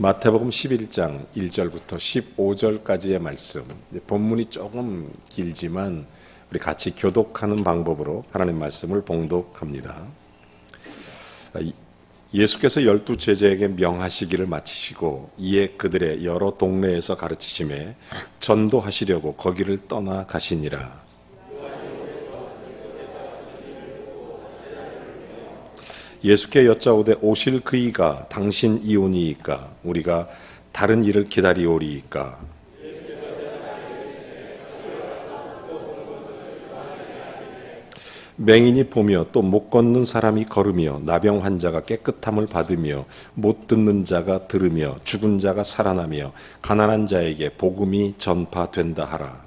마태복음 11장 1절부터 15절까지의 말씀. 본문이 조금 길지만 우리 같이 교독하는 방법으로 하나님 말씀을 봉독합니다. 예수께서 12 제자에게 명하시기를 마치시고 이에 그들의 여러 동네에서 가르치심에 전도하시려고 거기를 떠나 가시니라. 예수께 여짜오되 오실 그이가 당신 이오니이까 우리가 다른 일을 기다리오리이까. 맹인이 보며 또 못 걷는 사람이 걸으며 나병 환자가 깨끗함을 받으며 못 듣는 자가 들으며 죽은 자가 살아나며 가난한 자에게 복음이 전파된다 하라.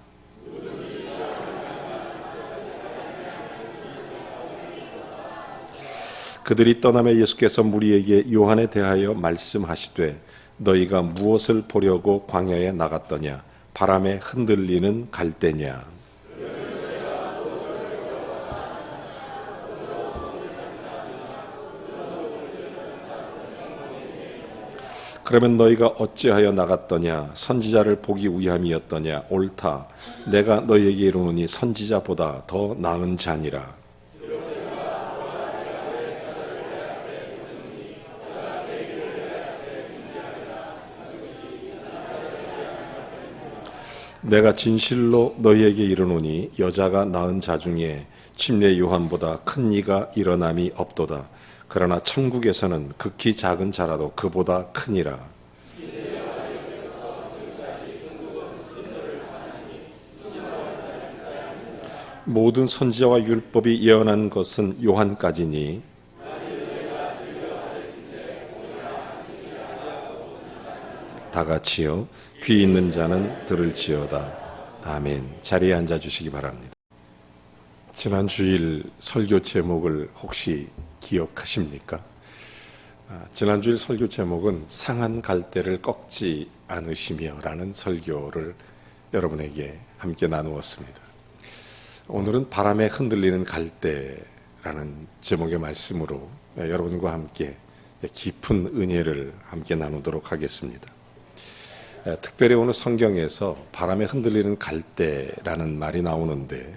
그들이 떠나며 예수께서 무리에게 요한에 대하여 말씀하시되 너희가 무엇을 보려고 광야에 나갔더냐? 바람에 흔들리는 갈대냐? 그러면 너희가 어찌하여 나갔더냐? 선지자를 보기 위함이었더냐? 옳다. 내가 너희에게 이르노니 선지자보다 더 나은 자니라. 내가 진실로 너희에게 이르노니 여자가 낳은 자 중에 침례 요한보다 큰 이가 일어남이 없도다. 그러나 천국에서는 극히 작은 자라도 그보다 크니라. 모든 선지자와 율법이 예언한 것은 요한까지니 다 같이요. 귀 있는 자는 들을지어다. 아멘. 자리에 앉아주시기 바랍니다. 지난 주일 설교 제목을 혹시 기억하십니까? 지난 주일 설교 제목은 상한 갈대를 꺾지 않으시며 라는 설교를 여러분에게 함께 나누었습니다. 오늘은 바람에 흔들리는 갈대라는 제목의 말씀으로 여러분과 함께 깊은 은혜를 함께 나누도록 하겠습니다. 특별히 오늘 성경에서 바람에 흔들리는 갈대라는 말이 나오는데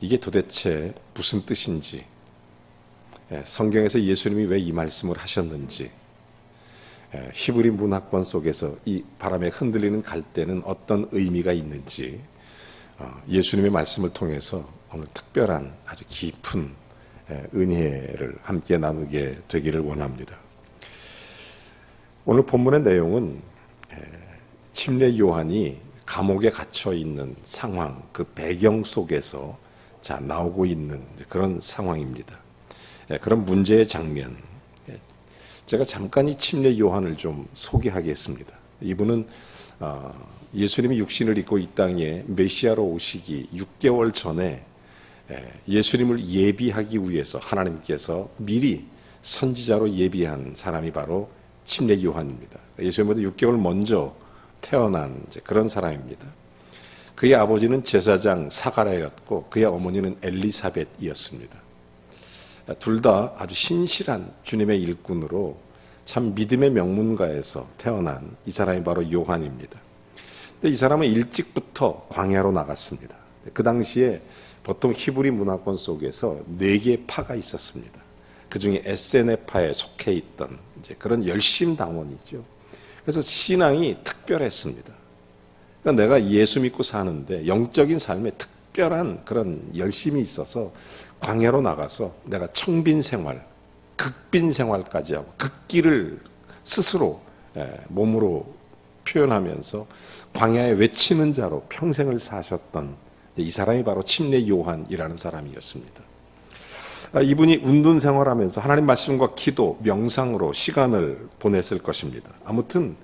이게 도대체 무슨 뜻인지, 성경에서 예수님이 왜 이 말씀을 하셨는지, 히브리 문학권 속에서 이 바람에 흔들리는 갈대는 어떤 의미가 있는지 예수님의 말씀을 통해서 오늘 특별한 아주 깊은 은혜를 함께 나누게 되기를 원합니다. 오늘 본문의 내용은 침례 요한이 감옥에 갇혀 있는 상황, 그 배경 속에서 나오고 있는 그런 상황입니다. 그런 문제의 장면. 제가 잠깐 이 침례 요한을 좀 소개하겠습니다. 이분은 예수님이 육신을 입고 이 땅에 메시아로 오시기 6개월 전에 예수님을 예비하기 위해서 하나님께서 미리 선지자로 예비한 사람이 바로 침례 요한입니다. 예수님보다 6개월 먼저 태어난 그런 사람입니다. 그의 아버지는 제사장 사가랴였고 그의 어머니는 엘리사벳이었습니다. 둘 다 아주 신실한 주님의 일꾼으로 참 믿음의 명문가에서 태어난 이 사람이 바로 요한입니다. 근데 이 사람은 일찍부터 광야로 나갔습니다. 그 당시에 보통 히브리 문화권 속에서 4개의 파가 있었습니다. 그 중에 에세네파에 속해 있던 그런 열심당원이죠. 그래서 신앙이 특별했습니다. 그러니까 내가 예수 믿고 사는데 영적인 삶에 특별한 그런 열심이 있어서 광야로 나가서 내가 청빈 생활, 극빈 생활까지 하고 극기를 스스로 몸으로 표현하면서 광야에 외치는 자로 평생을 사셨던 이 사람이 바로 침례 요한이라는 사람이었습니다. 이분이 운동 생활하면서 하나님 말씀과 기도, 명상으로 시간을 보냈을 것입니다. 아무튼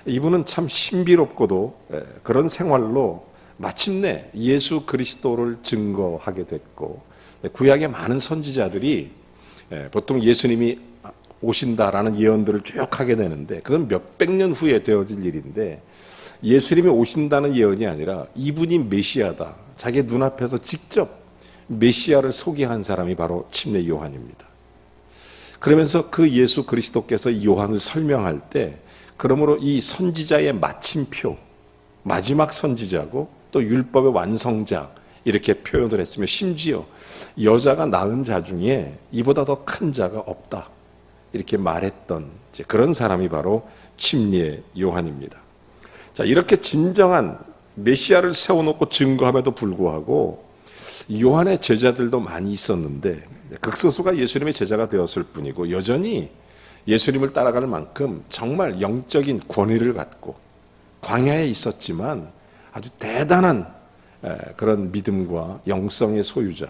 이분은 참 신비롭고도 그런 생활로 마침내 예수 그리스도를 증거하게 됐고, 구약의 많은 선지자들이 보통 예수님이 오신다라는 예언들을 쭉 하게 되는데 그건 몇백 년 후에 되어질 일인데 예수님이 오신다는 예언이 아니라 이분이 메시아다. 자기 눈앞에서 직접 메시아를 소개한 사람이 바로 침례 요한입니다. 그러면서 그 예수 그리스도께서 요한을 설명할 때 그러므로 이 선지자의 마침표, 마지막 선지자고 또 율법의 완성자 이렇게 표현을 했으며 심지어 여자가 낳은 자 중에 이보다 더 큰 자가 없다 이렇게 말했던 그런 사람이 바로 침례 요한입니다. 자, 이렇게 진정한 메시아를 세워놓고 증거함에도 불구하고 요한의 제자들도 많이 있었는데 극소수가 예수님의 제자가 되었을 뿐이고 여전히 예수님을 따라갈 만큼 정말 영적인 권위를 갖고 광야에 있었지만 아주 대단한 그런 믿음과 영성의 소유자,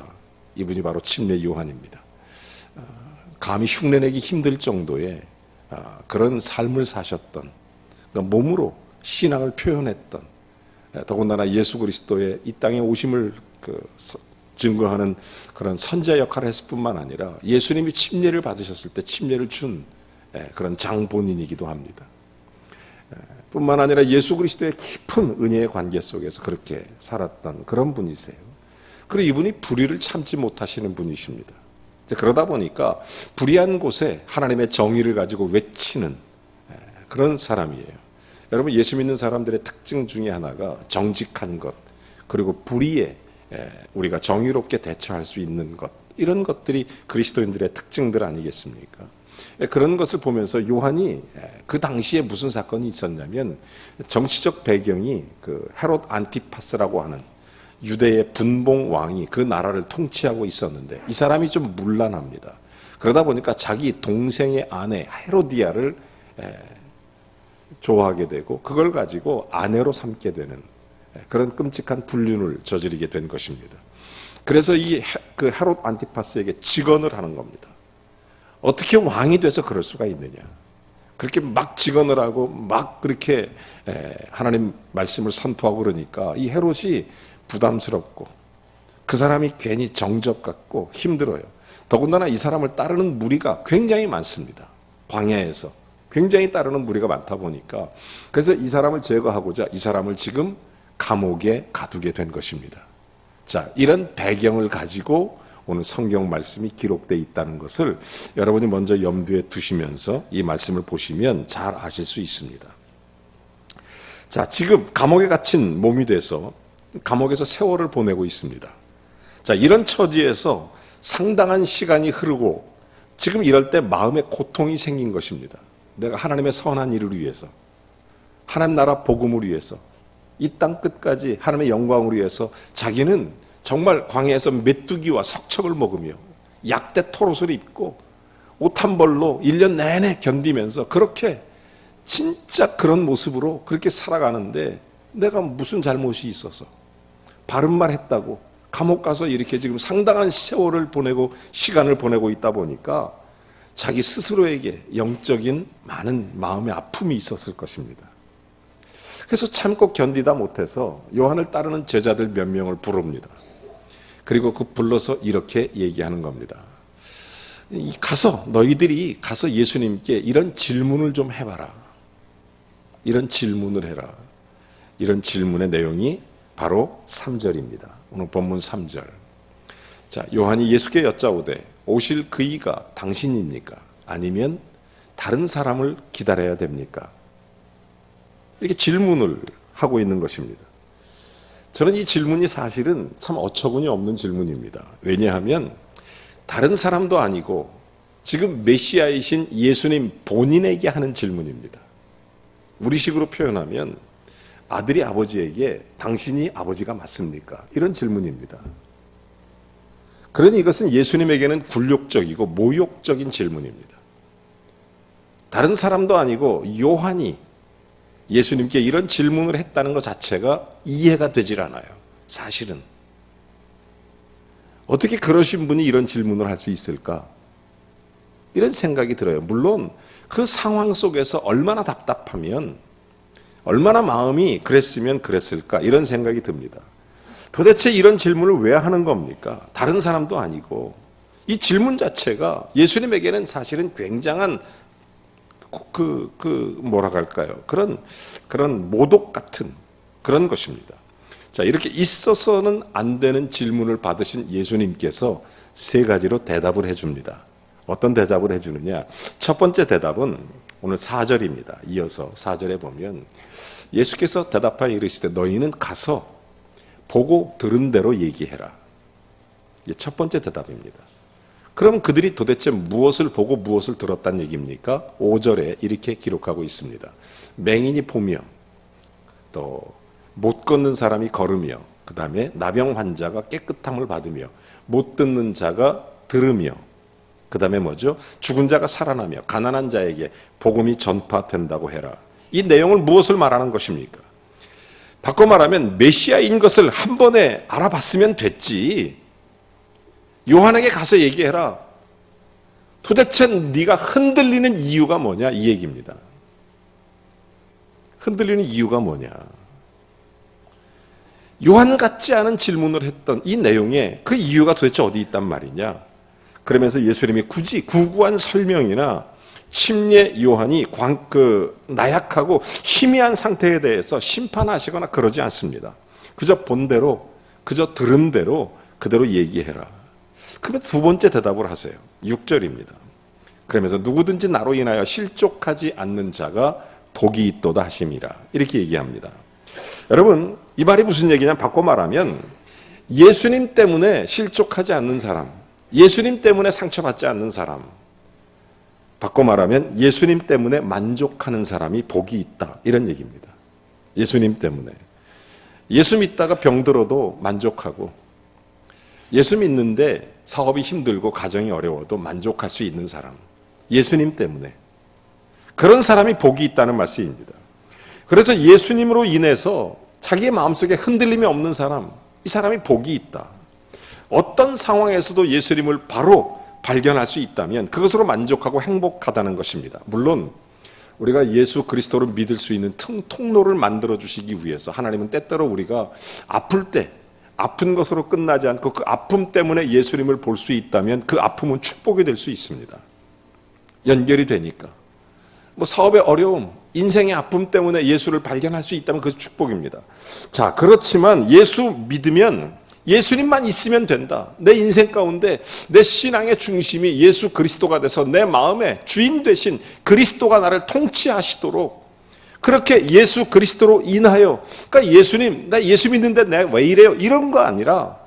이분이 바로 침례 요한입니다. 감히 흉내내기 힘들 정도의 그런 삶을 사셨던, 그러니까 몸으로 신앙을 표현했던, 더군다나 예수 그리스도의 이 땅에 오심을 증거하는 그런 선지자 역할을 했을 뿐만 아니라 예수님이 침례를 받으셨을 때 침례를 준 그런 장본인이기도 합니다. 뿐만 아니라 예수 그리스도의 깊은 은혜의 관계 속에서 그렇게 살았던 그런 분이세요. 그리고 이분이 불의를 참지 못하시는 분이십니다. 그러다 보니까 불의한 곳에 하나님의 정의를 가지고 외치는 그런 사람이에요. 여러분, 예수 믿는 사람들의 특징 중에 하나가 정직한 것, 그리고 불의에 우리가 정의롭게 대처할 수 있는 것, 이런 것들이 그리스도인들의 특징들 아니겠습니까? 그런 것을 보면서 요한이 그 당시에 무슨 사건이 있었냐면 정치적 배경이 그 헤롯 안티파스라고 하는 유대의 분봉 왕이 그 나라를 통치하고 있었는데 이 사람이 좀 문란합니다. 그러다 보니까 자기 동생의 아내 헤로디아를 좋아하게 되고 그걸 가지고 아내로 삼게 되는 그런 끔찍한 불륜을 저지르게 된 것입니다. 그래서 그 헤롯 안티파스에게 직언을 하는 겁니다. 어떻게 왕이 돼서 그럴 수가 있느냐. 그렇게 막 직언을 하고 막 그렇게 하나님 말씀을 선포하고 그러니까 이 헤롯이 부담스럽고 그 사람이 괜히 정적 같고 힘들어요. 더군다나 이 사람을 따르는 무리가 굉장히 많습니다. 광야에서 굉장히 따르는 무리가 많다 보니까 그래서 이 사람을 제거하고자 이 사람을 지금 감옥에 가두게 된 것입니다. 자, 이런 배경을 가지고 오늘 성경 말씀이 기록되어 있다는 것을 여러분이 먼저 염두에 두시면서 이 말씀을 보시면 잘 아실 수 있습니다. 자, 지금 감옥에 갇힌 몸이 돼서 감옥에서 세월을 보내고 있습니다. 자, 이런 처지에서 상당한 시간이 흐르고 지금 이럴 때 마음에 고통이 생긴 것입니다. 내가 하나님의 선한 일을 위해서, 하나님 나라 복음을 위해서, 이 땅 끝까지 하나님의 영광을 위해서 자기는 정말 광야에서 메뚜기와 석척을 먹으며 약대 토롯을 입고 옷 한 벌로 1년 내내 견디면서 그렇게 진짜 그런 모습으로 그렇게 살아가는데 내가 무슨 잘못이 있어서 바른 말 했다고 감옥 가서 이렇게 지금 상당한 세월을 보내고 시간을 보내고 있다 보니까 자기 스스로에게 영적인 많은 마음의 아픔이 있었을 것입니다. 그래서 참고 견디다 못해서 요한을 따르는 제자들 몇 명을 부릅니다. 그리고 그 불러서 이렇게 얘기하는 겁니다. 너희들이 가서 예수님께 이런 질문을 좀 해봐라. 이런 질문을 해라. 이런 질문의 내용이 바로 3절입니다. 오늘 본문 3절. 자, 요한이 예수께 여짜오되 오실 그이가 당신입니까? 아니면 다른 사람을 기다려야 됩니까? 이렇게 질문을 하고 있는 것입니다. 저는 이 질문이 사실은 참 어처구니 없는 질문입니다. 왜냐하면 다른 사람도 아니고 지금 메시아이신 예수님 본인에게 하는 질문입니다. 우리식으로 표현하면 아들이 아버지에게 당신이 아버지가 맞습니까? 이런 질문입니다. 그러니 이것은 예수님에게는 굴욕적이고 모욕적인 질문입니다. 다른 사람도 아니고 요한이 예수님께 이런 질문을 했다는 것 자체가 이해가 되질 않아요. 사실은. 어떻게 그러신 분이 이런 질문을 할 수 있을까? 이런 생각이 들어요. 물론 그 상황 속에서 얼마나 답답하면, 얼마나 마음이 그랬으면 그랬을까? 이런 생각이 듭니다. 도대체 이런 질문을 왜 하는 겁니까? 다른 사람도 아니고. 이 질문 자체가 예수님에게는 사실은 굉장한 뭐라 할까요? 그런 모독 같은 그런 것입니다. 자, 이렇게 있어서는 안 되는 질문을 받으신 예수님께서 세 가지로 대답을 해줍니다. 어떤 대답을 해주느냐? 첫 번째 대답은 오늘 4절입니다. 이어서 4절에 보면 예수께서 대답하여 이르시되 너희는 가서 보고 들은 대로 얘기해라. 이게 첫 번째 대답입니다. 그럼 그들이 도대체 무엇을 보고 무엇을 들었다는 얘기입니까? 5절에 이렇게 기록하고 있습니다. 맹인이 보며 또 못 걷는 사람이 걸으며 그 다음에 나병 환자가 깨끗함을 받으며 못 듣는 자가 들으며 그 다음에 뭐죠? 죽은 자가 살아나며 가난한 자에게 복음이 전파된다고 해라. 이 내용을 무엇을 말하는 것입니까? 바꿔 말하면 메시아인 것을 한 번에 알아봤으면 됐지. 요한에게 가서 얘기해라. 도대체 네가 흔들리는 이유가 뭐냐? 이 얘기입니다. 흔들리는 이유가 뭐냐? 요한 같지 않은 질문을 했던 이 내용에 그 이유가 도대체 어디 있단 말이냐? 그러면서 예수님이 굳이 구구한 설명이나 침례 요한이 나약하고 희미한 상태에 대해서 심판하시거나 그러지 않습니다. 그저 본 대로, 그저 들은 대로 그대로 얘기해라. 그러면 두 번째 대답을 하세요. 6절입니다. 그러면서 누구든지 나로 인하여 실족하지 않는 자가 복이 있도다 하심이라. 이렇게 얘기합니다. 여러분, 이 말이 무슨 얘기냐? 바꿔 말하면 예수님 때문에 실족하지 않는 사람, 예수님 때문에 상처받지 않는 사람, 바꿔 말하면 예수님 때문에 만족하는 사람이 복이 있다. 이런 얘기입니다. 예수님 때문에. 예수 믿다가 병들어도 만족하고, 예수 믿는데 사업이 힘들고 가정이 어려워도 만족할 수 있는 사람, 예수님 때문에. 그런 사람이 복이 있다는 말씀입니다. 그래서 예수님으로 인해서 자기의 마음속에 흔들림이 없는 사람, 이 사람이 복이 있다. 어떤 상황에서도 예수님을 바로 발견할 수 있다면 그것으로 만족하고 행복하다는 것입니다. 물론 우리가 예수 그리스도를 믿을 수 있는 통로를 만들어 주시기 위해서 하나님은 때때로 우리가 아플 때 아픈 것으로 끝나지 않고 그 아픔 때문에 예수님을 볼 수 있다면 그 아픔은 축복이 될 수 있습니다. 연결이 되니까. 사업의 어려움, 인생의 아픔 때문에 예수를 발견할 수 있다면 그것이 축복입니다. 자, 그렇지만 예수 믿으면 예수님만 있으면 된다. 내 인생 가운데 내 신앙의 중심이 예수 그리스도가 돼서 내 마음의 주인 되신 그리스도가 나를 통치하시도록 그렇게 예수 그리스도로 인하여, 그러니까 예수님, 나 예수 믿는데 내가 왜 이래요? 이런 거 아니라,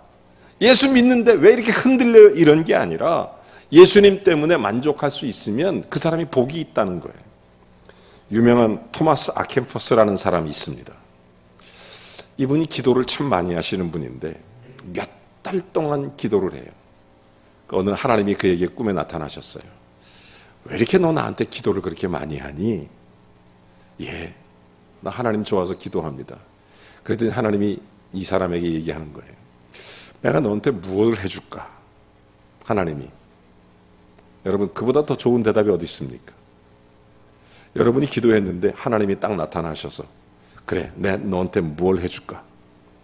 예수 믿는데 왜 이렇게 흔들려요? 이런 게 아니라 예수님 때문에 만족할 수 있으면 그 사람이 복이 있다는 거예요. 유명한 토마스 아켄퍼스라는 사람이 있습니다. 이분이 기도를 참 많이 하시는 분인데 몇 달 동안 기도를 해요. 어느 하나님이 그에게 꿈에 나타나셨어요. 왜 이렇게 너 나한테 기도를 그렇게 많이 하니? 예, 나 하나님 좋아서 기도합니다. 그랬더니 하나님이 이 사람에게 얘기하는 거예요. 내가 너한테 무엇을 해줄까? 하나님이. 여러분, 그보다 더 좋은 대답이 어디 있습니까? 여러분이 기도했는데 하나님이 딱 나타나셔서 그래, 내가 너한테 뭘 해줄까?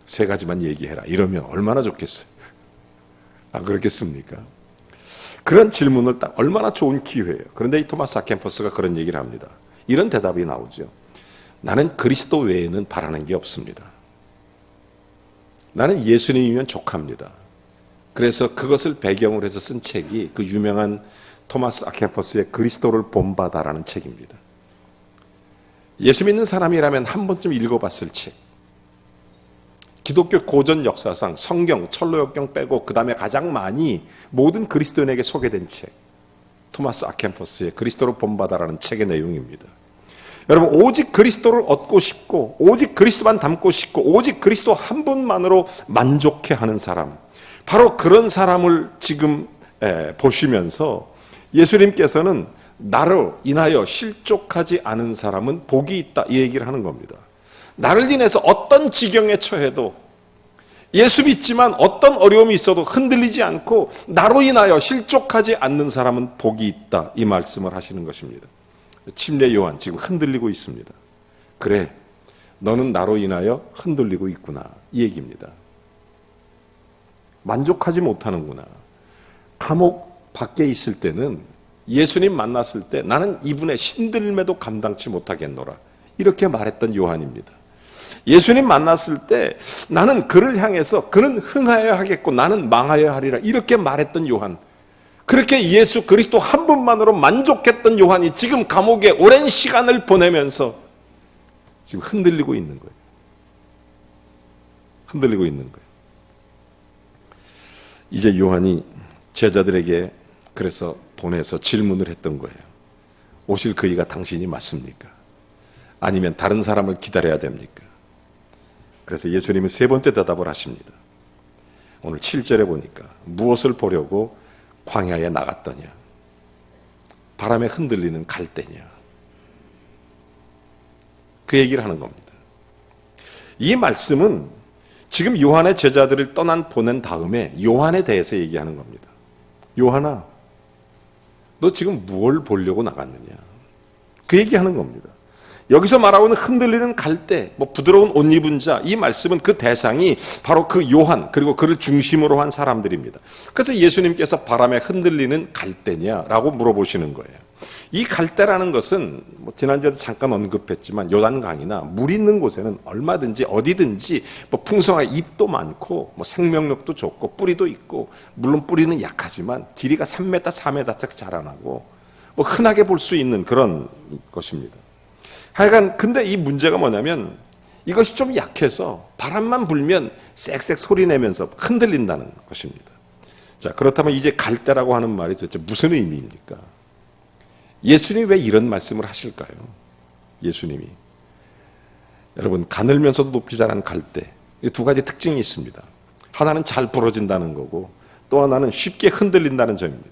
3가지만 얘기해라. 이러면 얼마나 좋겠어요? 안 그렇겠습니까? 그런 질문을 딱 얼마나 좋은 기회예요. 그런데 이 토마스 아켄퍼스가 그런 얘기를 합니다. 이런 대답이 나오죠. 나는 그리스도 외에는 바라는 게 없습니다. 나는 예수님이면 족합니다. 그래서 그것을 배경으로 해서 쓴 책이 그 유명한 토마스 아켄퍼스의 그리스도를 본받아라는 책입니다. 예수 믿는 사람이라면 한 번쯤 읽어봤을 책. 기독교 고전 역사상 성경, 철로역경 빼고 그 다음에 가장 많이 모든 그리스도인에게 소개된 책. 토마스 아켄퍼스의 그리스도를 본받아라는 책의 내용입니다. 여러분, 오직 그리스도를 얻고 싶고 오직 그리스도만 닮고 싶고 오직 그리스도 한 분만으로 만족해하는 사람, 바로 그런 사람을 지금 보시면서 예수님께서는 나로 인하여 실족하지 않은 사람은 복이 있다, 이 얘기를 하는 겁니다. 나를 인해서 어떤 지경에 처해도 예수 믿지만 어떤 어려움이 있어도 흔들리지 않고 나로 인하여 실족하지 않는 사람은 복이 있다, 이 말씀을 하시는 것입니다. 침례 요한 지금 흔들리고 있습니다. 그래, 너는 나로 인하여 흔들리고 있구나, 이 얘기입니다. 만족하지 못하는구나. 감옥 밖에 있을 때는 예수님 만났을 때 나는 이분의 신들매도 감당치 못하겠노라, 이렇게 말했던 요한입니다. 예수님 만났을 때 나는 그를 향해서 그는 흥하여야 하겠고 나는 망하여야 하리라, 이렇게 말했던 요한. 그렇게 예수 그리스도 한 분만으로 만족했던 요한이 지금 감옥에 오랜 시간을 보내면서 지금 흔들리고 있는 거예요. 흔들리고 있는 거예요. 이제 요한이 제자들에게 그래서 보내서 질문을 했던 거예요. 오실 그이가 당신이 맞습니까? 아니면 다른 사람을 기다려야 됩니까? 그래서 예수님은 세 번째 대답을 하십니다. 오늘 7절에 보니까 무엇을 보려고 광야에 나갔더냐? 바람에 흔들리는 갈대냐? 그 얘기를 하는 겁니다. 이 말씀은 지금 요한의 제자들을 보낸 다음에 요한에 대해서 얘기하는 겁니다. 요한아, 너 지금 무엇을 보려고 나갔느냐? 그 얘기하는 겁니다. 여기서 말하고 있는 흔들리는 갈대, 부드러운 옷 입은 자, 이 말씀은 그 대상이 바로 그 요한, 그리고 그를 중심으로 한 사람들입니다. 그래서 예수님께서 바람에 흔들리는 갈대냐라고 물어보시는 거예요. 이 갈대라는 것은 지난주에도 잠깐 언급했지만 요단강이나 물 있는 곳에는 얼마든지 어디든지 풍성한 잎도 많고 생명력도 좋고 뿌리도 있고, 물론 뿌리는 약하지만 길이가 3m, 4m씩 자라나고 흔하게 볼 수 있는 그런 것입니다. 하여간 근데 이 문제가 뭐냐면 이것이 좀 약해서 바람만 불면 쌕쌕 소리 내면서 흔들린다는 것입니다. 자, 그렇다면 이제 갈대라고 하는 말이 도대체 무슨 의미입니까? 예수님이 왜 이런 말씀을 하실까요? 예수님이. 여러분, 가늘면서도 높이 자란 갈대, 이 두 가지 특징이 있습니다. 하나는 잘 부러진다는 거고, 또 하나는 쉽게 흔들린다는 점입니다.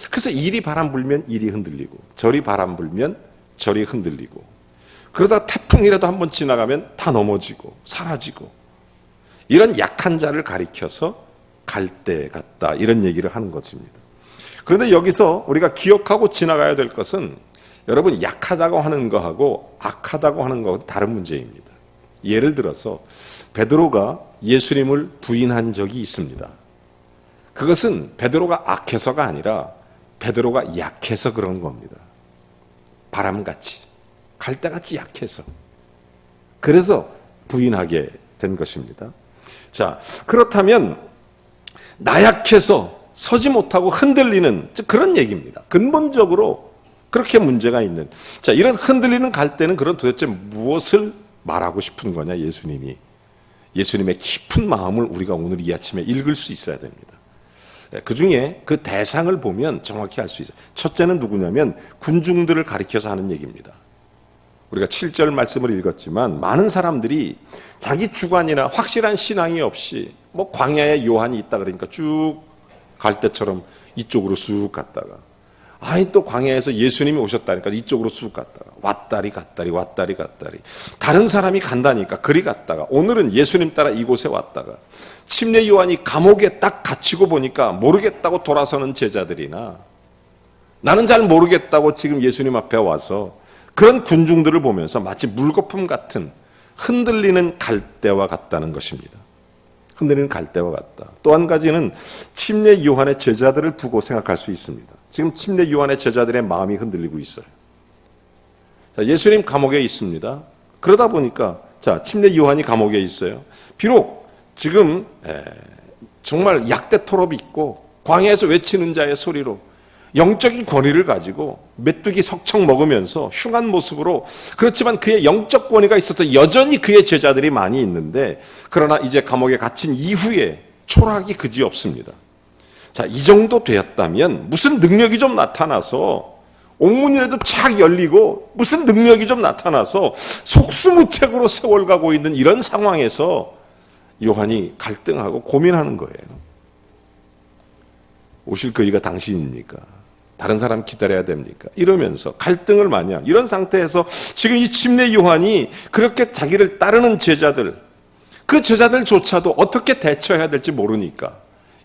그래서 이리 바람 불면 이리 흔들리고, 저리 바람 불면 저리 흔들리고, 그러다 태풍이라도 한번 지나가면 다 넘어지고 사라지고, 이런 약한 자를 가리켜서 갈대 같다, 이런 얘기를 하는 것입니다. 그런데 여기서 우리가 기억하고 지나가야 될 것은, 여러분, 약하다고 하는 거하고 악하다고 하는 거하고 다른 문제입니다. 예를 들어서 베드로가 예수님을 부인한 적이 있습니다. 그것은 베드로가 악해서가 아니라 베드로가 약해서 그런 겁니다. 바람같이, 갈대같이 약해서. 그래서 부인하게 된 것입니다. 자, 그렇다면 나약해서 서지 못하고 흔들리는, 즉 그런 얘기입니다. 근본적으로 그렇게 문제가 있는, 자, 이런 흔들리는 갈대는 그런 도대체 무엇을 말하고 싶은 거냐, 예수님이. 예수님의 깊은 마음을 우리가 오늘 이 아침에 읽을 수 있어야 됩니다. 그 중에 그 대상을 보면 정확히 알 수 있어요. 첫째는 누구냐면 군중들을 가리켜서 하는 얘기입니다. 우리가 7절 말씀을 읽었지만 많은 사람들이 자기 주관이나 확실한 신앙이 없이 광야에 요한이 있다 그러니까 쭉 갈대처럼 이쪽으로 쑥 갔다가, 아니 또 광야에서 예수님이 오셨다니까 이쪽으로 쑥 갔다가, 왔다리 갔다리 왔다리 갔다리, 다른 사람이 간다니까 그리 갔다가, 오늘은 예수님 따라 이곳에 왔다가, 침례 요한이 감옥에 딱 갇히고 보니까 모르겠다고 돌아서는 제자들이나, 나는 잘 모르겠다고 지금 예수님 앞에 와서 그런 군중들을 보면서 마치 물거품 같은 흔들리는 갈대와 같다는 것입니다. 흔들리는 갈대와 같다. 또 한 가지는 침례 요한의 제자들을 두고 생각할 수 있습니다. 지금 침례 요한의 제자들의 마음이 흔들리고 있어요. 자, 예수님 감옥에 있습니다. 그러다 보니까, 자, 침례 요한이 감옥에 있어요. 비록 지금 정말 약대 토롭이 있고 광야에서 외치는 자의 소리로 영적인 권위를 가지고 메뚜기 석청 먹으면서 흉한 모습으로, 그렇지만 그의 영적 권위가 있어서 여전히 그의 제자들이 많이 있는데, 그러나 이제 감옥에 갇힌 이후에 초라하기 그지없습니다. 자, 이 정도 되었다면 무슨 능력이 좀 나타나서, 옥문이라도 착 열리고 무슨 능력이 좀 나타나서 속수무책으로 세월 가고 있는 이런 상황에서 요한이 갈등하고 고민하는 거예요. 오실 그이가 당신입니까? 다른 사람 기다려야 됩니까? 이러면서 갈등을 많이 하는 이런 상태에서 지금 이 침례 요한이 그렇게 자기를 따르는 제자들, 그 제자들조차도 어떻게 대처해야 될지 모르니까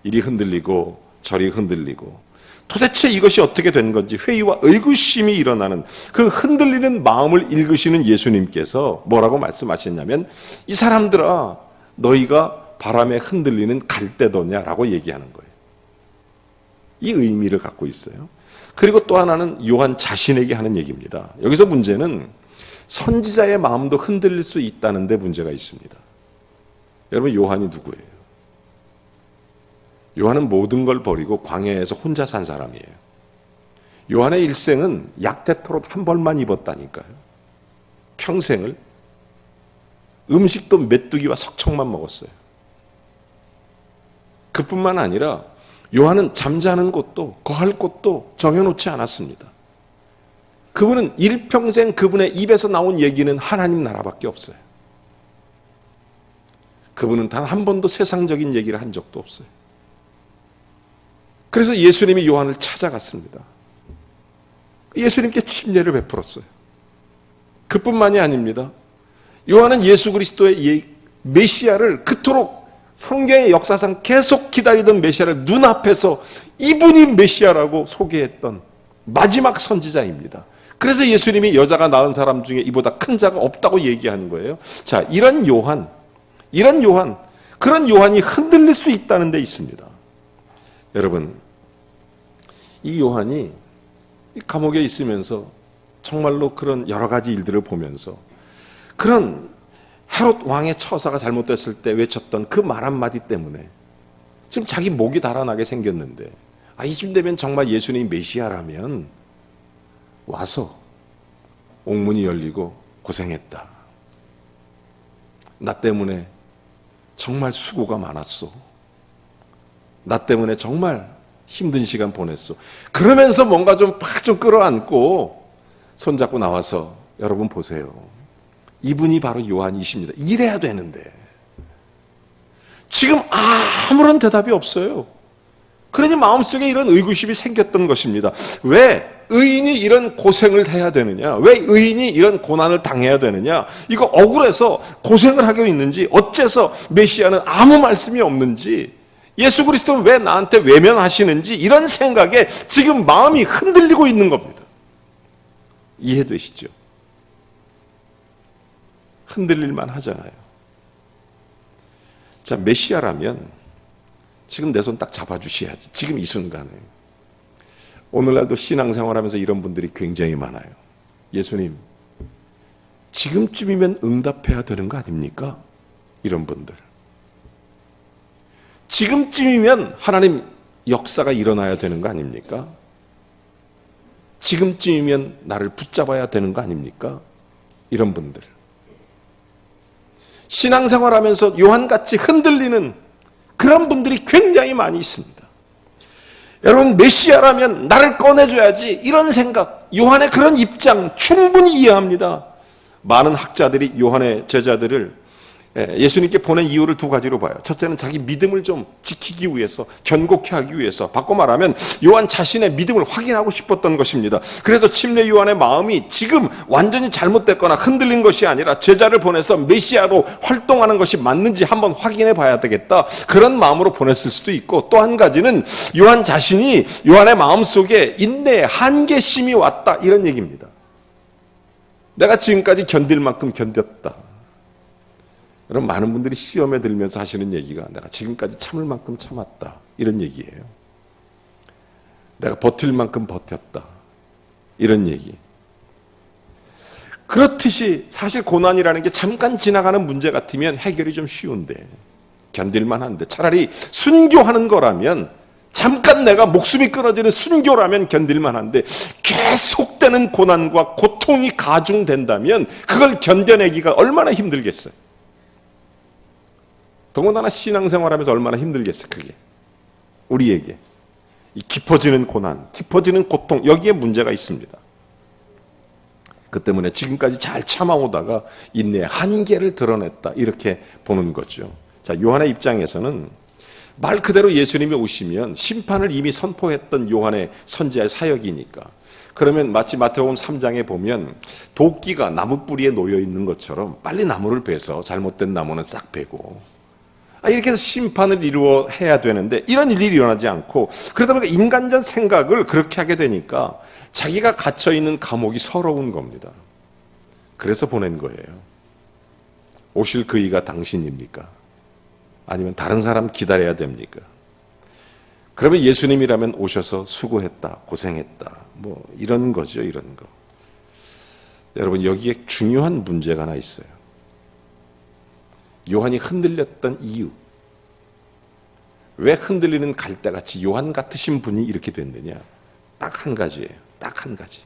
이리 흔들리고 저리 흔들리고, 도대체 이것이 어떻게 된 건지 회의와 의구심이 일어나는 그 흔들리는 마음을 읽으시는 예수님께서 뭐라고 말씀하셨냐면, 이 사람들아, 너희가 바람에 흔들리는 갈대더냐라고 얘기하는 거예요. 이 의미를 갖고 있어요. 그리고 또 하나는 요한 자신에게 하는 얘기입니다. 여기서 문제는 선지자의 마음도 흔들릴 수 있다는 데 문제가 있습니다. 여러분, 요한이 누구예요? 요한은 모든 걸 버리고 광야에서 혼자 산 사람이에요. 요한의 일생은 약대토록 한 벌만 입었다니까요. 평생을 음식도 메뚜기와 석청만 먹었어요. 그뿐만 아니라 요한은 잠자는 곳도 거할 곳도 정해놓지 않았습니다. 그분은 일평생 그분의 입에서 나온 얘기는 하나님 나라밖에 없어요. 그분은 단 한 번도 세상적인 얘기를 한 적도 없어요. 그래서 예수님이 요한을 찾아갔습니다. 예수님께 침례를 베풀었어요. 그뿐만이 아닙니다. 요한은 예수 그리스도의 메시아를 그토록 성경의 역사상 계속 기다리던 메시아를 눈앞에서 이분이 메시아라고 소개했던 마지막 선지자입니다. 그래서 예수님이 여자가 낳은 사람 중에 이보다 큰 자가 없다고 얘기하는 거예요. 자, 이런 요한, 그런 요한이 흔들릴 수 있다는 데 있습니다. 여러분, 이 요한이 감옥에 있으면서 정말로 그런 여러 가지 일들을 보면서 그런 헤롯 왕의 처사가 잘못됐을 때 외쳤던 그 말 한마디 때문에 지금 자기 목이 달아나게 생겼는데, 이쯤 되면 정말 예수님이 메시아라면 와서 옥문이 열리고 고생했다. 나 때문에 정말 수고가 많았어. 나 때문에 정말 힘든 시간 보냈어. 그러면서 뭔가 좀 끌어안고 손잡고 나와서 여러분 보세요. 이분이 바로 요한이십니다. 이래야 되는데 지금 아무런 대답이 없어요. 그러니 마음속에 이런 의구심이 생겼던 것입니다. 왜 의인이 이런 고생을 해야 되느냐? 왜 의인이 이런 고난을 당해야 되느냐? 이거 억울해서 고생을 하고 있는지, 어째서 메시아는 아무 말씀이 없는지, 예수 그리스도는 왜 나한테 외면하시는지, 이런 생각에 지금 마음이 흔들리고 있는 겁니다. 이해되시죠? 흔들릴만 하잖아요. 자, 메시아라면 지금 내 손 딱 잡아주셔야지. 지금 이 순간에. 오늘날도 신앙생활하면서 이런 분들이 굉장히 많아요. 예수님, 지금쯤이면 응답해야 되는 거 아닙니까? 이런 분들. 지금쯤이면 하나님 역사가 일어나야 되는 거 아닙니까? 지금쯤이면 나를 붙잡아야 되는 거 아닙니까? 이런 분들. 신앙생활하면서 요한같이 흔들리는 그런 분들이 굉장히 많이 있습니다. 여러분, 메시아라면 나를 꺼내줘야지, 이런 생각, 요한의 그런 입장 충분히 이해합니다. 많은 학자들이 요한의 제자들을 예수님께 보낸 이유를 두 가지로 봐요. 첫째는 자기 믿음을 좀 지키기 위해서, 견고케 하기 위해서, 바꿔 말하면 요한 자신의 믿음을 확인하고 싶었던 것입니다. 그래서 침례 요한의 마음이 지금 완전히 잘못됐거나 흔들린 것이 아니라 제자를 보내서 메시아로 활동하는 것이 맞는지 한번 확인해 봐야 되겠다, 그런 마음으로 보냈을 수도 있고, 또 한 가지는 요한 자신이 요한의 마음속에 인내의 한계심이 왔다, 이런 얘기입니다. 내가 지금까지 견딜 만큼 견뎠다. 여러분, 많은 분들이 시험에 들면서 하시는 얘기가 내가 지금까지 참을 만큼 참았다, 이런 얘기예요. 내가 버틸 만큼 버텼다, 이런 얘기. 그렇듯이 사실 고난이라는 게 잠깐 지나가는 문제 같으면 해결이 좀 쉬운데, 견딜만 한데, 차라리 순교하는 거라면, 잠깐 내가 목숨이 끊어지는 순교라면 견딜만 한데, 계속되는 고난과 고통이 가중된다면 그걸 견뎌내기가 얼마나 힘들겠어요. 더군다나 신앙생활하면서 얼마나 힘들겠어요, 그게. 우리에게. 이 깊어지는 고난, 깊어지는 고통, 여기에 문제가 있습니다. 그 때문에 지금까지 잘 참아오다가 인내의 한계를 드러냈다, 이렇게 보는 거죠. 자, 요한의 입장에서는 말 그대로 예수님이 오시면 심판을 이미 선포했던 요한의 선지자의 사역이니까, 그러면 마치 마태복음 3장에 보면 도끼가 나무 뿌리에 놓여 있는 것처럼 빨리 나무를 베서 잘못된 나무는 싹 베고, 이렇게 해서 심판을 이루어 해야 되는데 이런 일이 일어나지 않고, 그러다 보니까 인간적 생각을 그렇게 하게 되니까 자기가 갇혀있는 감옥이 서러운 겁니다. 그래서 보낸 거예요. 오실 그 이가 당신입니까? 아니면 다른 사람 기다려야 됩니까? 그러면 예수님이라면 오셔서 수고했다, 고생했다, 뭐 이런 거죠, 이런 거. 여러분, 여기에 중요한 문제가 하나 있어요. 요한이 흔들렸던 이유. 왜 흔들리는 갈대같이 요한 같으신 분이 이렇게 됐느냐? 딱 한 가지예요. 딱 한 가지.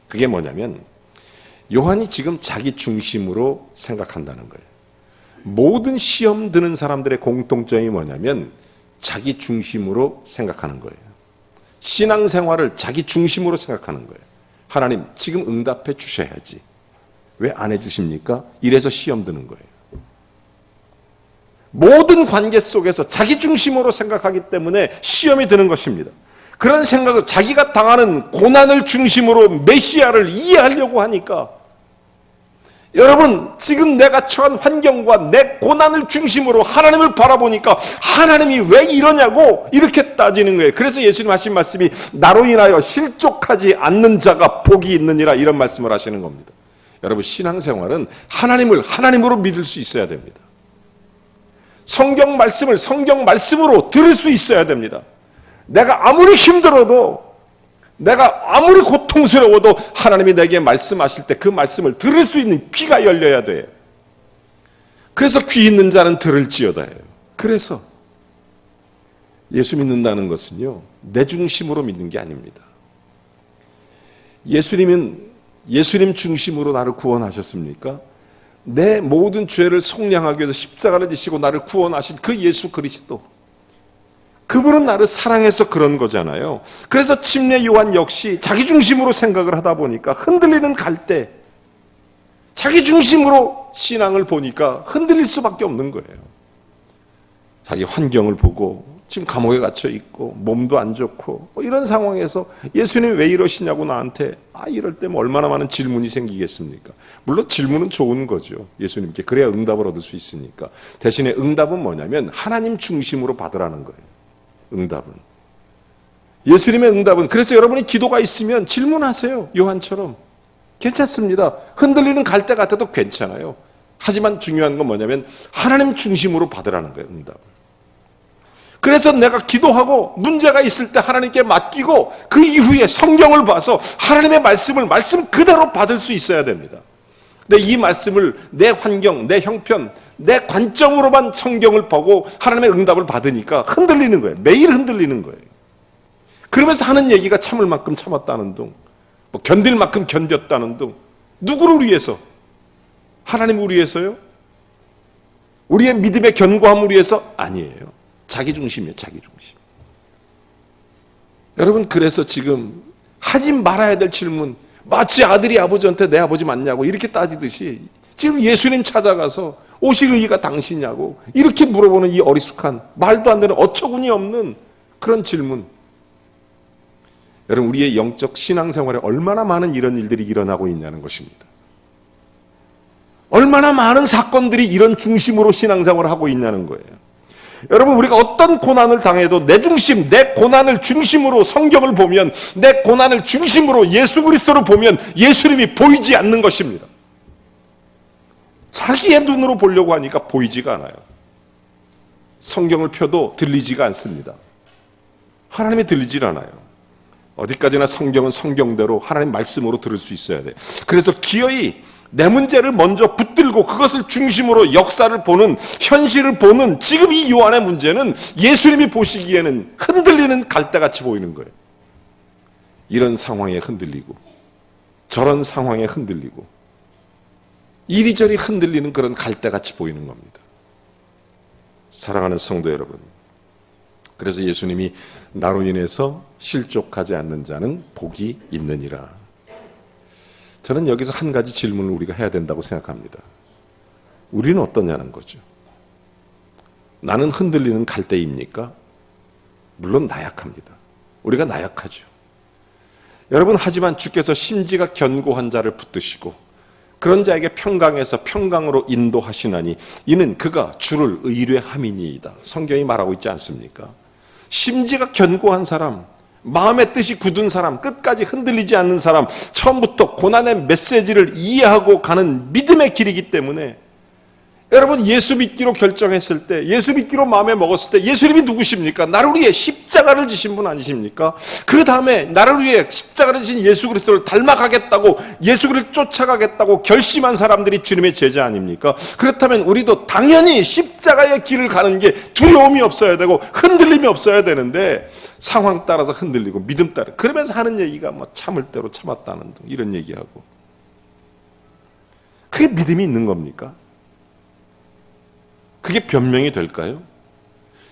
그게 뭐냐면 요한이 지금 자기 중심으로 생각한다는 거예요. 모든 시험 드는 사람들의 공통점이 뭐냐면 자기 중심으로 생각하는 거예요. 신앙생활을 자기 중심으로 생각하는 거예요. 하나님, 지금 응답해 주셔야지. 왜 안 해주십니까? 이래서 시험 드는 거예요. 모든 관계 속에서 자기 중심으로 생각하기 때문에 시험이 드는 것입니다. 그런 생각을 자기가 당하는 고난을 중심으로 메시아를 이해하려고 하니까 여러분, 지금 내가 처한 환경과 내 고난을 중심으로 하나님을 바라보니까 하나님이 왜 이러냐고 이렇게 따지는 거예요. 그래서 예수님 하신 말씀이 나로 인하여 실족하지 않는 자가 복이 있느니라, 이런 말씀을 하시는 겁니다. 여러분, 신앙생활은 하나님을 하나님으로 믿을 수 있어야 됩니다. 성경 말씀을 성경 말씀으로 들을 수 있어야 됩니다. 내가 아무리 힘들어도, 내가 아무리 고통스러워도 하나님이 내게 말씀하실 때 그 말씀을 들을 수 있는 귀가 열려야 돼요. 그래서 귀 있는 자는 들을지어다예요. 그래서 예수 믿는다는 것은요, 내 중심으로 믿는 게 아닙니다. 예수님 중심으로 나를 구원하셨습니까? 내 모든 죄를 속량하기 위해서 십자가를 지시고 나를 구원하신 그 예수 그리스도, 그분은 나를 사랑해서 그런 거잖아요. 그래서 침례 요한 역시 자기 중심으로 생각을 하다 보니까 흔들리는 갈대, 자기 중심으로 신앙을 보니까 흔들릴 수밖에 없는 거예요. 자기 환경을 보고 지금 감옥에 갇혀 있고 몸도 안 좋고 이런 상황에서 예수님 왜 이러시냐고 나한테 이럴 때면 얼마나 많은 질문이 생기겠습니까? 물론 질문은 좋은 거죠. 예수님께 그래야 응답을 얻을 수 있으니까. 대신에 응답은 뭐냐면 하나님 중심으로 받으라는 거예요. 응답은, 예수님의 응답은, 그래서 여러분이 기도가 있으면 질문하세요. 요한처럼. 괜찮습니다. 흔들리는 갈대 같아도 괜찮아요. 하지만 중요한 건 뭐냐면 하나님 중심으로 받으라는 거예요. 응답을. 그래서 내가 기도하고 문제가 있을 때 하나님께 맡기고 그 이후에 성경을 봐서 하나님의 말씀을 말씀 그대로 받을 수 있어야 됩니다. 근데 이 말씀을 내 환경, 내 형편, 내 관점으로만 성경을 보고 하나님의 응답을 받으니까 흔들리는 거예요. 매일 흔들리는 거예요. 그러면서 하는 얘기가 참을 만큼 참았다는 둥, 견딜 만큼 견뎠다는 둥. 누구를 위해서? 하나님을 위해서요? 우리의 믿음의 견고함을 위해서? 아니에요. 자기 중심이에요. 자기 중심. 여러분, 그래서 지금 하지 말아야 될 질문, 마치 아들이 아버지한테 내 아버지 맞냐고 이렇게 따지듯이 지금 예수님 찾아가서 오실 의의가 당신이냐고 이렇게 물어보는 이 어리숙한, 말도 안 되는, 어처구니 없는 그런 질문. 여러분, 우리의 영적 신앙생활에 얼마나 많은 이런 일들이 일어나고 있냐는 것입니다. 얼마나 많은 사건들이 이런 중심으로 신앙생활을 하고 있냐는 거예요. 여러분, 우리가 어떤 고난을 당해도 내 중심, 내 고난을 중심으로 성경을 보면, 내 고난을 중심으로 예수 그리스도를 보면 예수님이 보이지 않는 것입니다. 자기의 눈으로 보려고 하니까 보이지가 않아요. 성경을 펴도 들리지가 않습니다. 하나님이 들리질 않아요. 어디까지나 성경은 성경대로 하나님 말씀으로 들을 수 있어야 돼요. 그래서 기어이 내 문제를 먼저 붙들고 그것을 중심으로 역사를 보는, 현실을 보는 지금 이 요한의 문제는 예수님이 보시기에는 흔들리는 갈대같이 보이는 거예요. 이런 상황에 흔들리고 저런 상황에 흔들리고 이리저리 흔들리는 그런 갈대같이 보이는 겁니다. 사랑하는 성도 여러분, 그래서 예수님이 나로 인해서 실족하지 않는 자는 복이 있느니라. 저는 여기서 한 가지 질문을 우리가 해야 된다고 생각합니다. 우리는 어떠냐는 거죠. 나는 흔들리는 갈대입니까? 물론 나약합니다. 우리가 나약하죠. 여러분, 하지만 주께서 심지가 견고한 자를 붙드시고 그런 자에게 평강에서 평강으로 인도하시나니 이는 그가 주를 의뢰함이니이다. 성경이 말하고 있지 않습니까? 심지가 견고한 사람, 마음의 뜻이 굳은 사람, 끝까지 흔들리지 않는 사람, 처음부터 고난의 메시지를 이해하고 가는 믿음의 길이기 때문에 여러분, 예수 믿기로 결정했을 때, 예수 믿기로 마음에 먹었을 때 예수님이 누구십니까? 나를 위해 십자가를 지신 분 아니십니까? 그 다음에 나를 위해 십자가를 지신 예수 그리스도를 닮아가겠다고, 예수 그리스도를 쫓아가겠다고 결심한 사람들이 주님의 제자 아닙니까? 그렇다면 우리도 당연히 십자가의 길을 가는 게 두려움이 없어야 되고 흔들림이 없어야 되는데, 상황 따라서 흔들리고 믿음 따라, 그러면서 하는 얘기가 뭐 참을 대로 참았다는 등 이런 얘기하고, 그게 믿음이 있는 겁니까? 그게 변명이 될까요?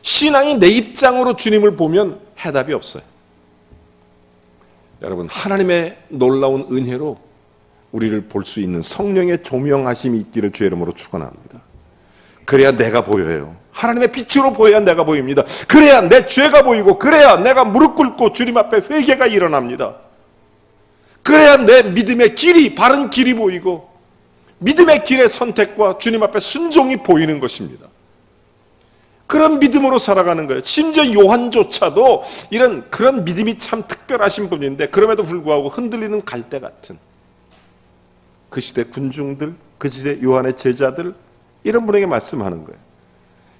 신앙이 내 입장으로 주님을 보면 해답이 없어요. 여러분, 하나님의 놀라운 은혜로 우리를 볼 수 있는 성령의 조명하심이 있기를 주의 이름으로 축원합니다. 그래야 내가 보여요. 하나님의 빛으로 보여야 내가 보입니다. 그래야 내 죄가 보이고, 그래야 내가 무릎 꿇고 주님 앞에 회개가 일어납니다. 그래야 내 믿음의 길이, 바른 길이 보이고 믿음의 길의 선택과 주님 앞에 순종이 보이는 것입니다. 그런 믿음으로 살아가는 거예요. 심지어 요한조차도 그런 믿음이 참 특별하신 분인데, 그럼에도 불구하고 흔들리는 갈대 같은 그 시대 군중들, 그 시대 요한의 제자들, 이런 분에게 말씀하는 거예요.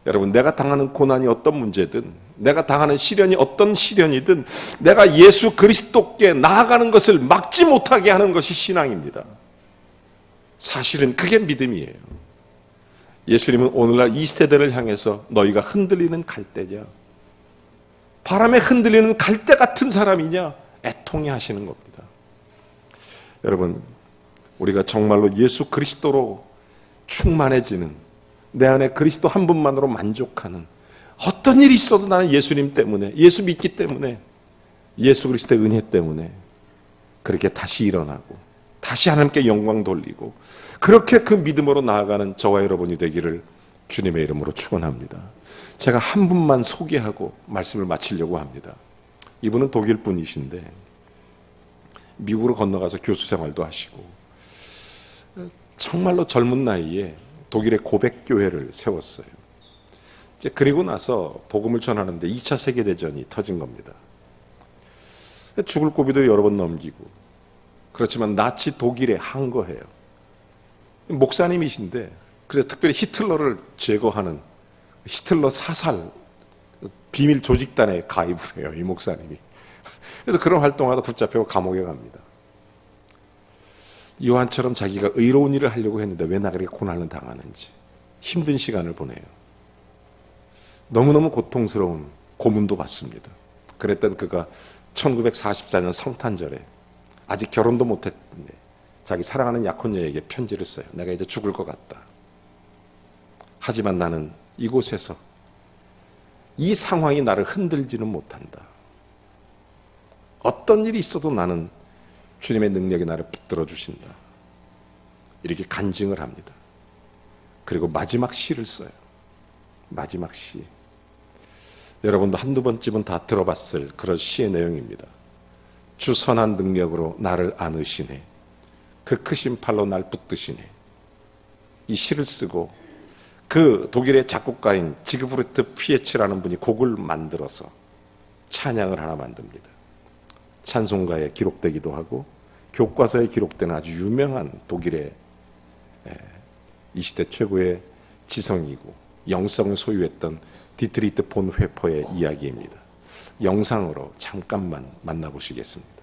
여러분, 내가 당하는 고난이 어떤 문제든, 내가 당하는 시련이 어떤 시련이든, 내가 예수 그리스도께 나아가는 것을 막지 못하게 하는 것이 신앙입니다. 사실은 그게 믿음이에요. 예수님은 오늘날 이 세대를 향해서 너희가 흔들리는 갈대냐, 바람에 흔들리는 갈대 같은 사람이냐, 애통해 하시는 겁니다. 여러분, 우리가 정말로 예수 그리스도로 충만해지는, 내 안에 그리스도 한 분만으로 만족하는, 어떤 일이 있어도 나는 예수님 때문에, 예수 믿기 때문에, 예수 그리스도의 은혜 때문에 그렇게 다시 일어나고 다시 하나님께 영광 돌리고, 그렇게 그 믿음으로 나아가는 저와 여러분이 되기를 주님의 이름으로 축원합니다. 제가 한 분만 소개하고 말씀을 마치려고 합니다. 이분은 독일 분이신데 미국으로 건너가서 교수 생활도 하시고 정말로 젊은 나이에 독일의 고백교회를 세웠어요. 이제 그리고 나서 복음을 전하는데 2차 세계대전이 터진 겁니다. 죽을 고비도 여러 번 넘기고, 그렇지만 나치 독일에 항거해요. 목사님이신데, 그래서 특별히 히틀러를 제거하는 히틀러 사살 비밀 조직단에 가입을 해요, 이 목사님이. 그래서 그런 활동하다 붙잡히고 감옥에 갑니다. 요한처럼 자기가 의로운 일을 하려고 했는데 왜 나에게 고난을 당하는지 힘든 시간을 보내요. 너무너무 고통스러운 고문도 받습니다. 그랬던 그가 1944년 성탄절에 아직 결혼도 못했는데 자기 사랑하는 약혼녀에게 편지를 써요. 내가 이제 죽을 것 같다. 하지만 나는 이곳에서 이 상황이 나를 흔들지는 못한다. 어떤 일이 있어도 나는 주님의 능력이 나를 붙들어 주신다. 이렇게 간증을 합니다. 그리고 마지막 시를 써요. 마지막 시. 여러분도 한두 번쯤은 다 들어봤을 그런 시의 내용입니다. 주 선한 능력으로 나를 안으시네. 그 크신 팔로 날 붙드시네. 이 시를 쓰고 그 독일의 작곡가인 지그프리트 피에츠라는 분이 곡을 만들어서 찬양을 하나 만듭니다. 찬송가에 기록되기도 하고 교과서에 기록되는 아주 유명한 독일의 이 시대 최고의 지성이고 영성을 소유했던 디트리트 본 회퍼의 이야기입니다. 영상으로 잠깐만 만나보시겠습니다.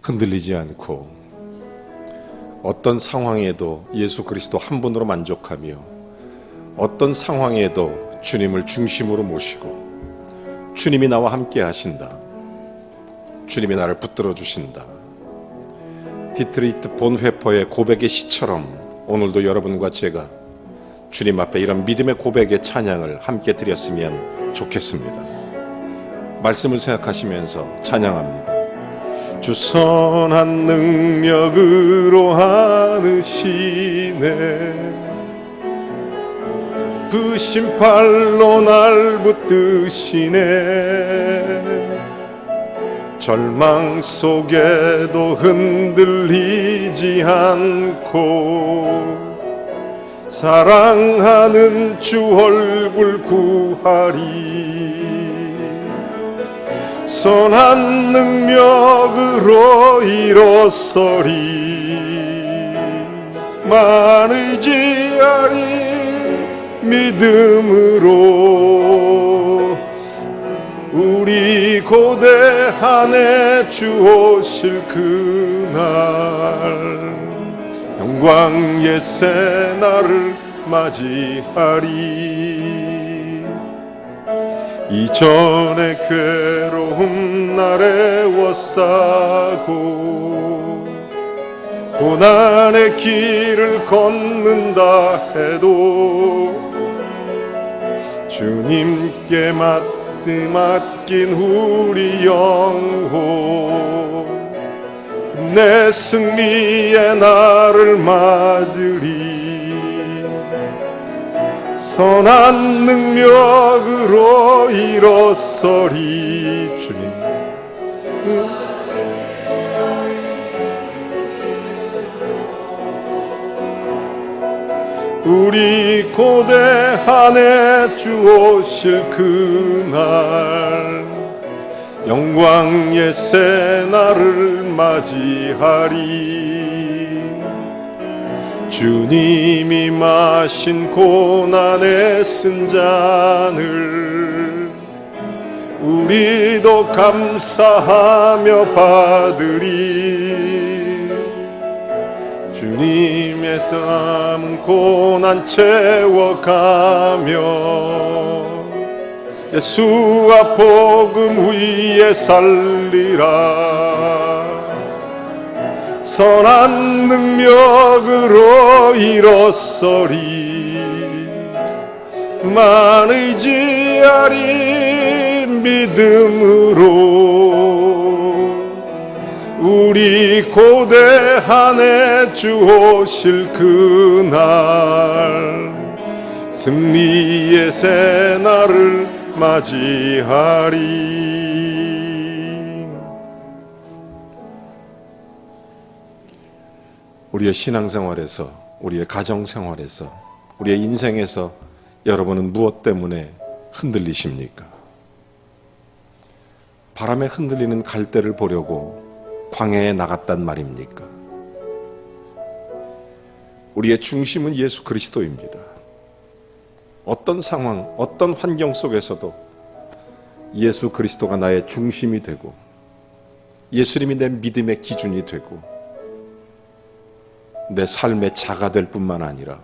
흔들리지 않고 어떤 상황에도 예수 그리스도 한 분으로 만족하며 어떤 상황에도 주님을 중심으로 모시고 주님이 나와 함께 하신다, 주님이 나를 붙들어 주신다. 디트리트 본회퍼의 고백의 시처럼 오늘도 여러분과 제가 주님 앞에 이런 믿음의 고백의 찬양을 함께 드렸으면 좋겠습니다. 말씀을 생각하시면서 찬양합니다. 주 선한 능력으로 하시네, 드신 팔로 날 붙드시네. 절망 속에도 흔들리지 않고 사랑하는 주 얼굴 구하리. 선한 능력으로 일어서리. 만 의지하리 믿음으로. 우리 고대한에 주 오실 그날 영광의 새날을 맞이하리. 이전의 괴로움 날에 워싸고 고난의 길을 걷는다 해도 주님께 맡긴 우리 영혼 내 승리의 날을 맞으리. 선한 능력으로 일어서리. 주님 우리 고대한에 주 오실 그날 영광의 새날을 맞이하리. 주님이 마신 고난의 쓴 잔을 우리도 감사하며 받으리. 주님의 남은 고난 채워가며 예수와 복음 위에 살리라. 선한 능력으로 일어서리. 만 의지하리 믿음으로. 우리 고대한에 주 오실 그날 승리의 새날을 맞이하리. 우리의 신앙생활에서, 우리의 가정생활에서, 우리의 인생에서 여러분은 무엇 때문에 흔들리십니까? 바람에 흔들리는 갈대를 보려고 광야에 나갔단 말입니까? 우리의 중심은 예수 그리스도입니다. 어떤 상황, 어떤 환경 속에서도 예수 그리스도가 나의 중심이 되고 예수님이 내 믿음의 기준이 되고 내 삶의 자가 될 뿐만 아니라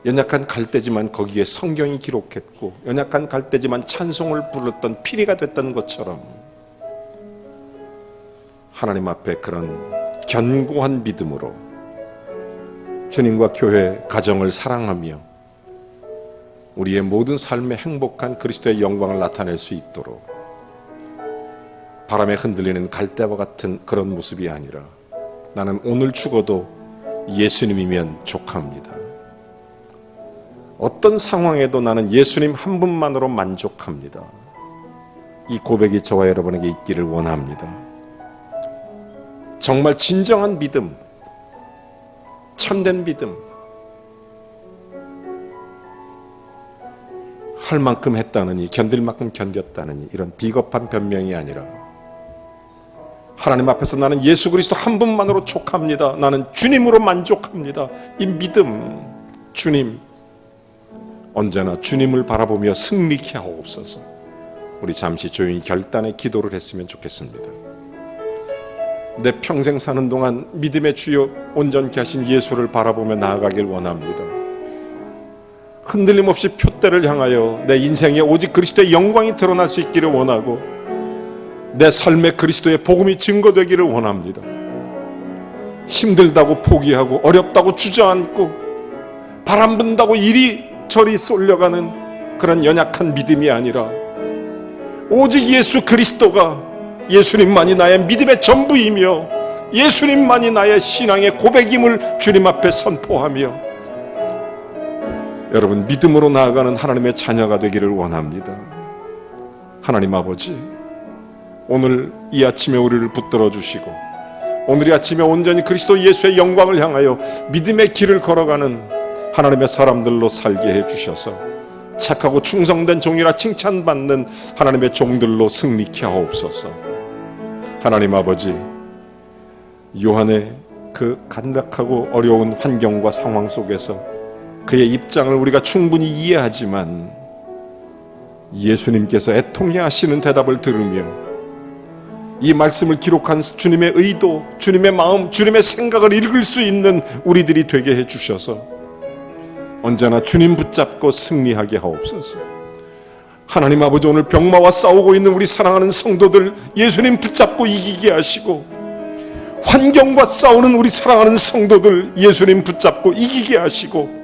연약한 갈대지만 거기에 성경이 기록했고 연약한 갈대지만 찬송을 불렀던 피리가 됐던 것처럼 하나님 앞에 그런 견고한 믿음으로 주님과 교회, 가정을 사랑하며 우리의 모든 삶에 행복한 그리스도의 영광을 나타낼 수 있도록 바람에 흔들리는 갈대와 같은 그런 모습이 아니라 나는 오늘 죽어도 예수님이면 족합니다. 어떤 상황에도 나는 예수님 한 분만으로 만족합니다. 이 고백이 저와 여러분에게 있기를 원합니다. 정말 진정한 믿음, 참된 믿음, 할 만큼 했다느니 견딜 만큼 견뎠다느니 이런 비겁한 변명이 아니라 하나님 앞에서 나는 예수 그리스도 한 분만으로 족합니다. 나는 주님으로 만족합니다. 이 믿음, 주님 언제나 주님을 바라보며 승리케 하옵소서. 우리 잠시 조용히 결단의 기도를 했으면 좋겠습니다. 내 평생 사는 동안 믿음의 주요 온전케 하신 예수를 바라보며 나아가길 원합니다. 흔들림 없이 표대를 향하여 내 인생에 오직 그리스도의 영광이 드러날 수 있기를 원하고, 내 삶에 그리스도의 복음이 증거되기를 원합니다. 힘들다고 포기하고 어렵다고 주저앉고 바람 분다고 이리저리 쏠려가는 그런 연약한 믿음이 아니라, 오직 예수 그리스도가, 예수님만이 나의 믿음의 전부이며 예수님만이 나의 신앙의 고백임을 주님 앞에 선포하며, 여러분 믿음으로 나아가는 하나님의 자녀가 되기를 원합니다. 하나님 아버지, 오늘 이 아침에 우리를 붙들어 주시고, 오늘 이 아침에 온전히 그리스도 예수의 영광을 향하여 믿음의 길을 걸어가는 하나님의 사람들로 살게 해주셔서 착하고 충성된 종이라 칭찬받는 하나님의 종들로 승리케 하옵소서. 하나님 아버지, 요한의 그 간략하고 어려운 환경과 상황 속에서 그의 입장을 우리가 충분히 이해하지만, 예수님께서 애통해 하시는 대답을 들으며 이 말씀을 기록한 주님의 의도, 주님의 마음, 주님의 생각을 읽을 수 있는 우리들이 되게 해주셔서 언제나 주님 붙잡고 승리하게 하옵소서. 하나님 아버지, 오늘 병마와 싸우고 있는 우리 사랑하는 성도들 예수님 붙잡고 이기게 하시고, 환경과 싸우는 우리 사랑하는 성도들 예수님 붙잡고 이기게 하시고,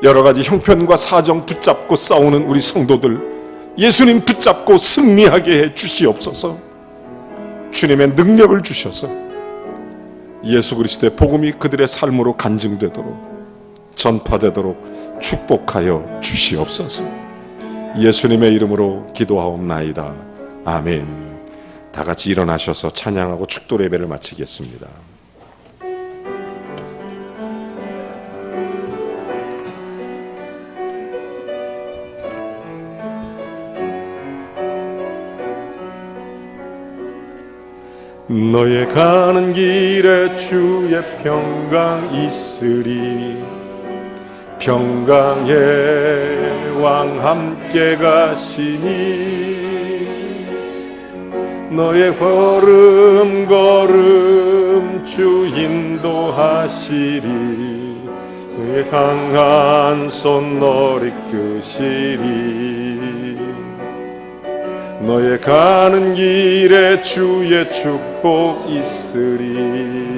여러 가지 형편과 사정 붙잡고 싸우는 우리 성도들 예수님 붙잡고 승리하게 해 주시옵소서. 주님의 능력을 주셔서 예수 그리스도의 복음이 그들의 삶으로 간증되도록, 전파되도록 축복하여 주시옵소서. 예수님의 이름으로 기도하옵나이다. 아멘. 다 같이 일어나셔서 찬양하고 축도 예배를 마치겠습니다. 너의 가는 길에 주의 평강 있으리. 평강의 왕 함께 가시니 너의 걸음 주 인도하시리. 그의 강한 손 너를 이끄시리. 너의 가는 길에 주의 축복 있으리.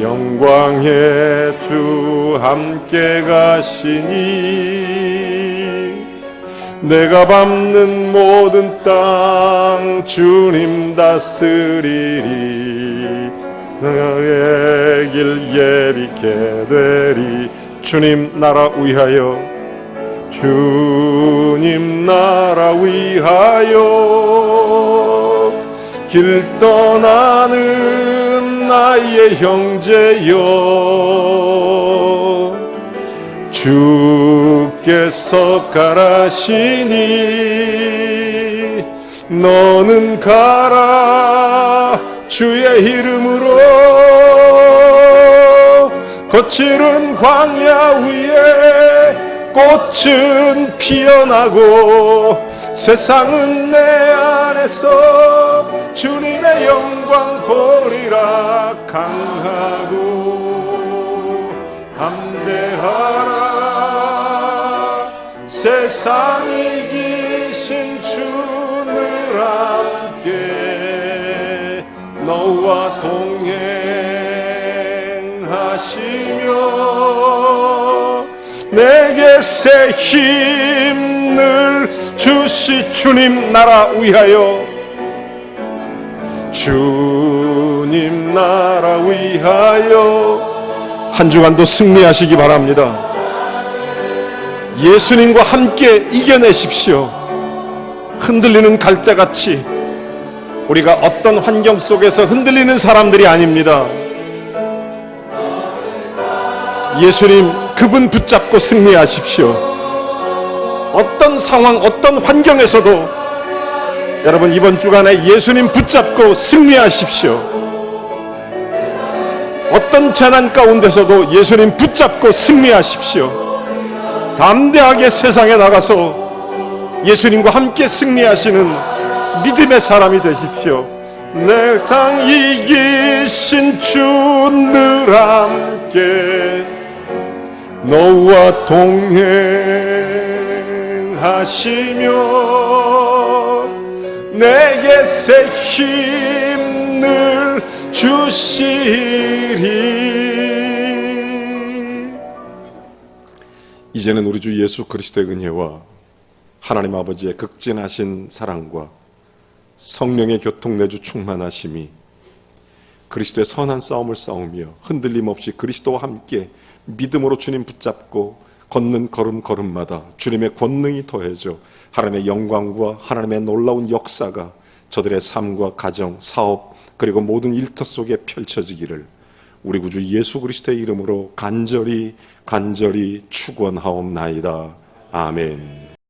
영광의 주 함께 가시니 내가 밟는 모든 땅 주님 다스리리. 너의 길 예비케 되리. 주님 나라 위하여, 주님 나라 위하여 길 떠나는 나의 형제여, 주께서 가라시니 너는 가라. 주의 이름으로 거칠은 광야 위에 꽃은 피어나고 세상은 내 안에서 주님의 영광 보리라. 강하고 담대하라. 세상 이기신 주늘 함께 너와 동행하시며 내게 새 힘을 주시. 주님 나라 위하여, 주님 나라 위하여 한 주간도 승리하시기 바랍니다. 예수님과 함께 이겨내십시오. 흔들리는 갈대같이 우리가 어떤 환경 속에서 흔들리는 사람들이 아닙니다. 예수님 그분 붙잡고 승리하십시오. 어떤 상황, 어떤 환경에서도 여러분 이번 주간에 예수님 붙잡고 승리하십시오. 어떤 재난 가운데서도 예수님 붙잡고 승리하십시오. 담대하게 세상에 나가서 예수님과 함께 승리하시는 믿음의 사람이 되십시오. 내상 이기신 주 늘 함께 너와 동행하시며 내게 새 힘을 주시리. 이제는 우리 주 예수 그리스도의 은혜와 하나님 아버지의 극진하신 사랑과 성령의 교통내주 충만하심이 그리스도의 선한 싸움을 싸우며 흔들림 없이 그리스도와 함께 믿음으로 주님 붙잡고 걷는 걸음걸음마다 주님의 권능이 더해져 하나님의 영광과 하나님의 놀라운 역사가 저들의 삶과 가정, 사업 그리고 모든 일터 속에 펼쳐지기를 우리 구주 예수 그리스도의 이름으로 간절히 축원하옵나이다. 아멘.